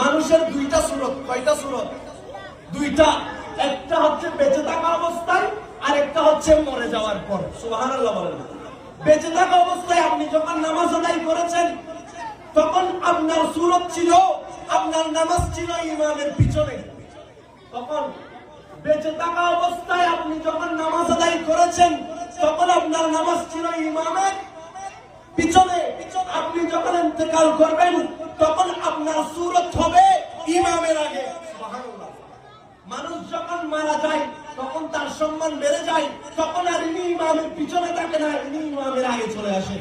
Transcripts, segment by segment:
মানুষের দুইটা সুরত। কয়টা সুরত? দুইটা। একটা হচ্ছে বেঁচে থাকা অবস্থায়, আর একটা হচ্ছে মরে যাওয়ার পর। সুবহানাল্লাহ বলেন। বেঁচে থাকা অবস্থায় আপনি যখন নামাজ আদায় করেছেন, তখন আপনার সুরত ছিল, আপনার নামাজ ছিল ইমামের পিছনে। তখন বেঁচে থাকা অবস্থায় আপনি যখন নামাজ আদায় করেছেন, তখন আপনার নামাজ ছিল ইমামের পিছনে। আপনি যখন ইন্তেকাল করবেন, তখন আপনার সুরত হবে ইমামের আগে। সুবহানাল্লাহ। মানুষ যখন মারা যায়, তখন তার সম্মান বেড়ে যায়, তখন আর ইনি ইমামের পিছনে থাকে না, ইনি ইমামের আগে চলে আসে।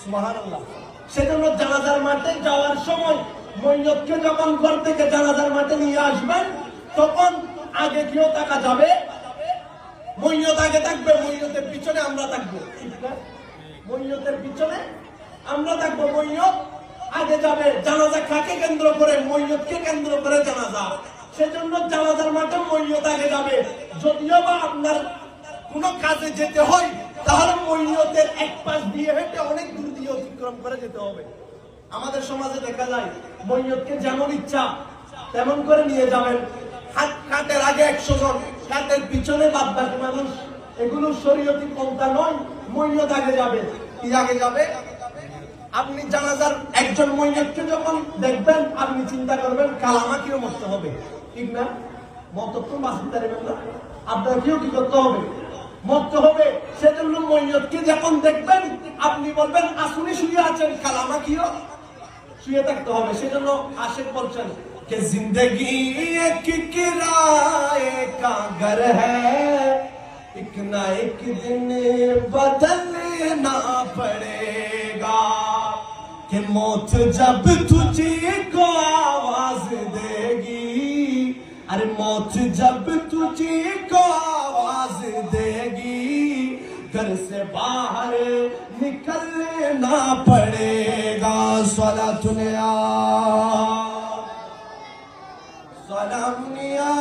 সুবহানাল্লাহ। সেজন্য জানাজার মাঠে যাওয়ার সময় ময়্যতকে যখন ঘর থেকে জানাজার মাঠে নিয়ে আসবেন, তখন আগে কেউ থাকা যাবে? ময়্যত আগে থাকবে, ময়্যতের পিছনে আমরা থাকবো। ময়্যতের পিছনে আমরা থাকবো, ময়্যত আগে যাবে। জানাজা কাকে কেন্দ্র করে? ময়্যতকে কেন্দ্র করে জানাজা। সেজন্য জানাজার মাঠে ময়্যত আগে যাবে। যদিও বা আপনার কোনো কাজে যেতে হয়, তাহলে ময়্যতের এক পাশ দিয়ে হেঁটে অনেক দূর দিয়ে অতিক্রম করে যেতে হবে। আমাদের সমাজে দেখা যায় ময়্যতকে যেমন ইচ্ছা তেমন করে নিয়ে যাবেন। কাটের আগে 100 জন, কাটের পিছনে বাদ বাকি মানুষ। এগুলো শরীয়তি পন্থা নয়। ময়্যত আগে যাবে। কি আগে যাবে? আপনি জানাজার একজন ময়্যতকে যখন দেখবেন, আপনি চিন্তা করবেন কাল আমাকেও মরতে হবে, ঠিক না? মরতে তো বাঁচতে পারবেন না, আপনাকেও কি করতে হবে? মরতে হবে। সেজন্য ময়্যতকে যখন দেখবেন, আপনি বলবেন আসুনি শুয়ে আছেন, কাল আমাকেও শুয়ে থাকতে হবে। সেজন্য আশিক বলছেন कि जिंदगी एक किराए का घर है, एक ना एक दिन बदलना पड़ेगा, कि मौत जब तुझको आवाज देगी, अरे मौत जब तुझको आवाज देगी, घर से बाहर निकलना पड़ेगा। सलातुन या सलाम या